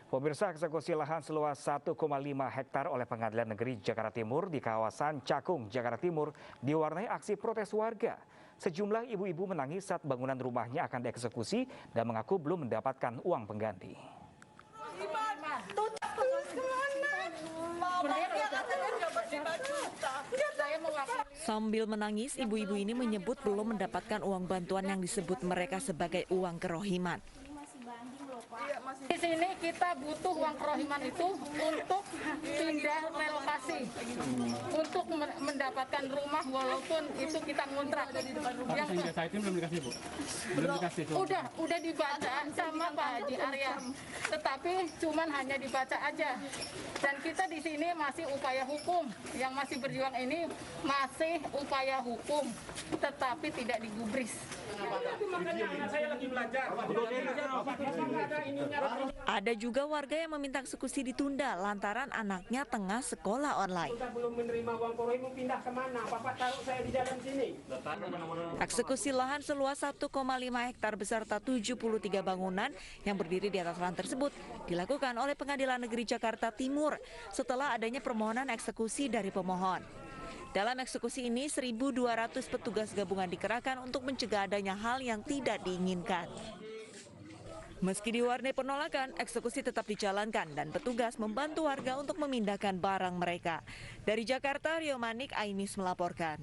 Pemirsa, eksekusi lahan seluas 1,5 hektar oleh Pengadilan Negeri Jakarta Timur di kawasan Cakung, Jakarta Timur diwarnai aksi protes warga. Sejumlah ibu-ibu menangis saat bangunan rumahnya akan dieksekusi dan mengaku belum mendapatkan uang pengganti. Sambil menangis, ibu-ibu ini menyebut belum mendapatkan uang bantuan yang disebut mereka sebagai uang kerohiman. Di sini kita butuh uang kerohiman itu untuk pindah relokasi, untuk mendapatkan rumah walaupun itu kita ngontrak. Yang saat ini belum dikasih, Bu? Belum dikasih, Bu? Udah dibaca sama Pak Haji Arya, tetapi cuman hanya dibaca aja. Dan kita di sini masih upaya hukum, yang masih berjuang ini masih upaya hukum, tetapi tidak digubris. Ada juga warga yang meminta eksekusi ditunda lantaran anaknya tengah sekolah online. Eksekusi lahan seluas 1,5 hektar beserta 73 bangunan yang berdiri di atas lahan tersebut dilakukan oleh Pengadilan Negeri Jakarta Timur setelah adanya permohonan eksekusi dari pemohon. Dalam eksekusi ini, 1.200 petugas gabungan dikerahkan untuk mencegah adanya hal yang tidak diinginkan. Meski diwarnai penolakan, eksekusi tetap dijalankan dan petugas membantu warga untuk memindahkan barang mereka. Dari Jakarta, Rio Manik, Ainis melaporkan.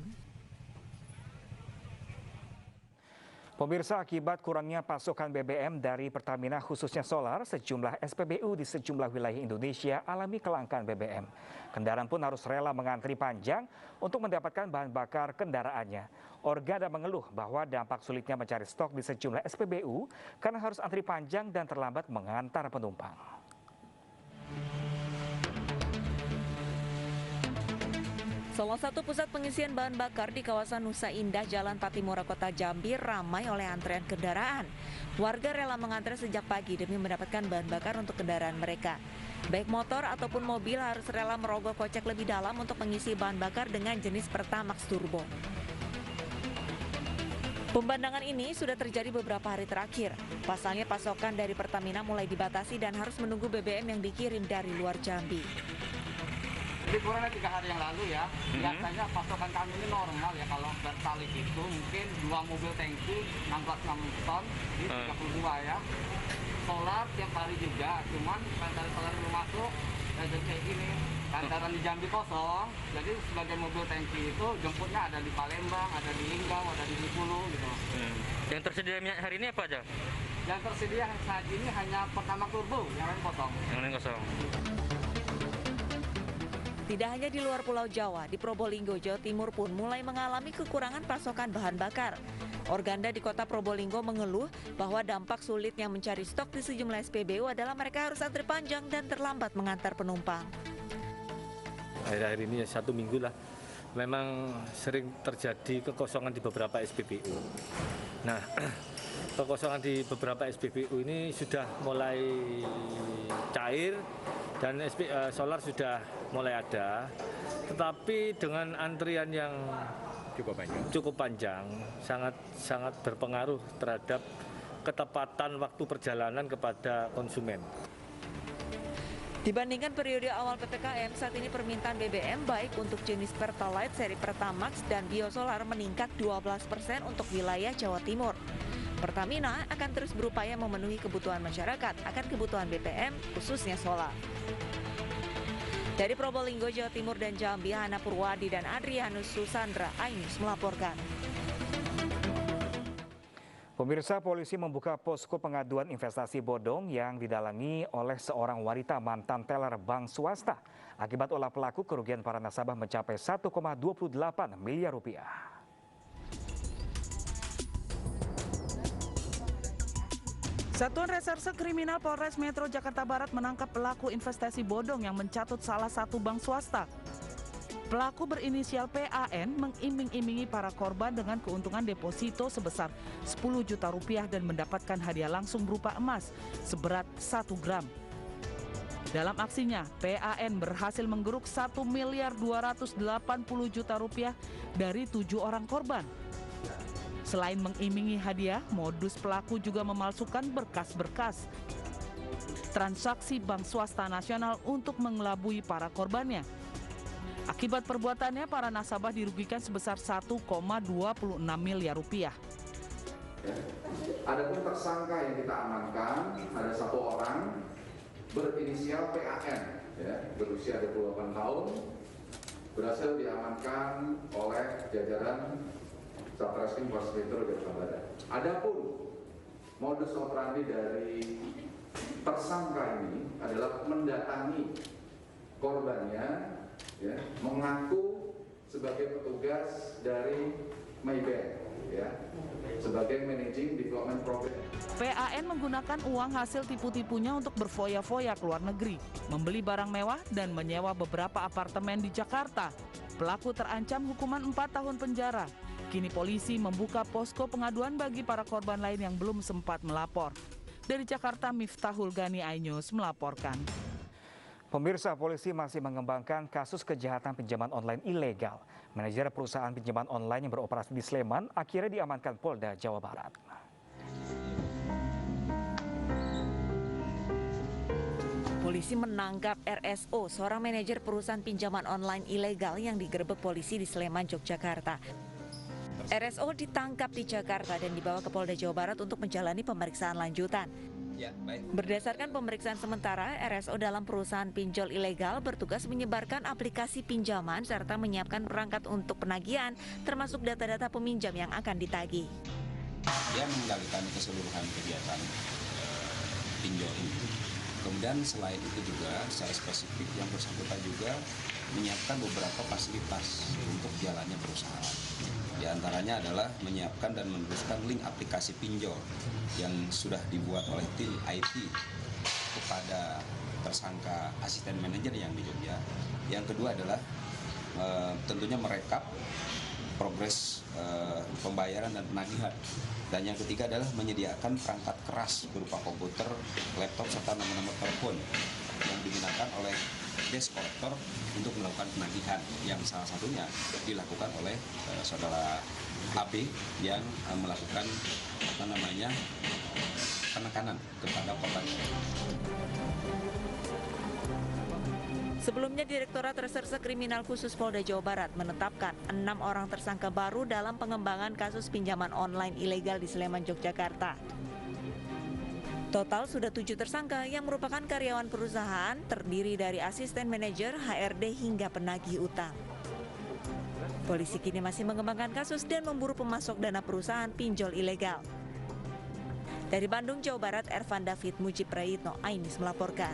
Pemirsa, akibat kurangnya pasokan BBM dari Pertamina khususnya solar, sejumlah SPBU di sejumlah wilayah Indonesia alami kelangkaan BBM. Kendaraan pun harus rela mengantri panjang untuk mendapatkan bahan bakar kendaraannya. Organda mengeluh bahwa dampak sulitnya mencari stok di sejumlah SPBU karena harus antri panjang dan terlambat mengantar penumpang. Salah satu pusat pengisian bahan bakar di kawasan Nusa Indah, Jalan Patimura, Kota Jambi ramai oleh antrean kendaraan. Warga rela mengantre sejak pagi demi mendapatkan bahan bakar untuk kendaraan mereka. Baik motor ataupun mobil harus rela merogoh kocek lebih dalam untuk mengisi bahan bakar dengan jenis Pertamax Turbo. Pembandangan ini sudah terjadi beberapa hari terakhir. Pasalnya pasokan dari Pertamina mulai dibatasi dan harus menunggu BBM yang dikirim dari luar Jambi. Jadi kurang 3 hari yang lalu ya, biasanya pasokan kami ini normal ya, kalau bertalik itu mungkin 2 mobil tangki 16 ton di 32 ya. Solar tiap hari juga, cuman dari solar belum masuk, jadi kayak gini. Lantaran di Jambi kosong, jadi sebagian mobil tangki itu jemputnya ada di Palembang, ada di Linggau, ada di Bengkulu gitu. Yang tersedia minyak hari ini apa aja? Yang tersedia saat ini hanya Pertamax Turbo, yang lain kosong. Yang lain kosong. Tidak hanya di luar Pulau Jawa, di Probolinggo, Jawa Timur pun mulai mengalami kekurangan pasokan bahan bakar. Organda di kota Probolinggo mengeluh bahwa dampak sulitnya mencari stok di sejumlah SPBU adalah mereka harus antri panjang dan terlambat mengantar penumpang. Akhir-akhir ini ya 1 minggu lah, memang sering terjadi kekosongan di beberapa SPBU. Nah, kekosongan di beberapa SPBU ini sudah mulai cair dan solar sudah mulai ada, tetapi dengan antrian yang cukup panjang sangat berpengaruh terhadap ketepatan waktu perjalanan kepada konsumen. Dibandingkan periode awal PPKM, saat ini permintaan BBM baik untuk jenis Pertalite seri Pertamax dan Biosolar meningkat 12% untuk wilayah Jawa Timur. Pertamina akan terus berupaya memenuhi kebutuhan masyarakat akan kebutuhan BBM, khususnya solar. Dari Probolinggo, Jawa Timur dan Jambi, Hana Purwadi dan Adrianus Susandra, Ainus melaporkan. Pemirsa, polisi membuka posko pengaduan investasi bodong yang didalangi oleh seorang wanita mantan teller bank swasta. Akibat ulah pelaku, kerugian para nasabah mencapai 1,28 miliar rupiah. Satuan Reserse Kriminal Polres Metro Jakarta Barat menangkap pelaku investasi bodong yang mencatut salah satu bank swasta. Pelaku berinisial PAN mengiming-imingi para korban dengan keuntungan deposito sebesar 10 juta rupiah dan mendapatkan hadiah langsung berupa emas seberat 1 gram. Dalam aksinya, PAN berhasil menggeruk 1.280 miliar rupiah dari 7 orang korban. Selain mengimingi hadiah, modus pelaku juga memalsukan berkas-berkas. transaksi bank swasta nasional untuk mengelabui para korbannya. Akibat perbuatannya, para nasabah dirugikan sebesar 1,26 miliar rupiah. Adapun tersangka yang kita amankan ada 1 orang berinisial PAN, ya, berusia 28 tahun, berhasil diamankan oleh jajaran Satreskrim Polres Metro Jakarta Barat. Adapun modus operandi dari tersangka ini adalah mendatangi korbannya, ya, mengaku sebagai petugas dari Maybank, ya, sebagai Managing Development Program. PAN menggunakan uang hasil tipu-tipunya untuk berfoya-foya ke luar negeri, membeli barang mewah dan menyewa beberapa apartemen di Jakarta. Pelaku terancam hukuman 4 tahun penjara. Kini polisi membuka posko pengaduan bagi para korban lain yang belum sempat melapor. Dari Jakarta, Miftahul Gani, iNews melaporkan. Pemirsa, polisi masih mengembangkan kasus kejahatan pinjaman online ilegal. Manajer perusahaan pinjaman online yang beroperasi di Sleman akhirnya diamankan Polda Jawa Barat. Polisi menangkap RSO, seorang manajer perusahaan pinjaman online ilegal yang digerebek polisi di Sleman, Yogyakarta. RSO ditangkap di Jakarta dan dibawa ke Polda Jawa Barat untuk menjalani pemeriksaan lanjutan. Berdasarkan pemeriksaan sementara, RSO dalam perusahaan pinjol ilegal bertugas menyebarkan aplikasi pinjaman serta menyiapkan perangkat untuk penagihan, termasuk data-data peminjam yang akan ditagih. Dia mengendalikan keseluruhan kegiatan pinjol ini. Kemudian selain itu juga secara spesifik yang bersangkutan juga menyiapkan beberapa fasilitas untuk jalannya perusahaan. Di antaranya adalah menyiapkan dan meneruskan link aplikasi pinjol yang sudah dibuat oleh tim IT kepada tersangka asisten manajer yang di Jogja. Yang kedua adalah tentunya merekap progres pembayaran dan penagihan. Dan yang ketiga adalah menyediakan perangkat keras berupa komputer, laptop, serta nomor-nomor telepon yang digunakan oleh desk kolektor untuk melakukan penagihan, yang salah satunya dilakukan oleh saudara AB yang melakukan penekanan kepada korban. Sebelumnya, Direktorat Reserse Kriminal Khusus Polda Jawa Barat menetapkan 6 orang tersangka baru dalam pengembangan kasus pinjaman online ilegal di Sleman, Yogyakarta. Total sudah 7 tersangka yang merupakan karyawan perusahaan, terdiri dari asisten manajer, HRD, hingga penagih utang. Polisi kini masih mengembangkan kasus dan memburu pemasok dana perusahaan pinjol ilegal. Dari Bandung, Jawa Barat, Ervan David Mujib Prayitno, iNews melaporkan.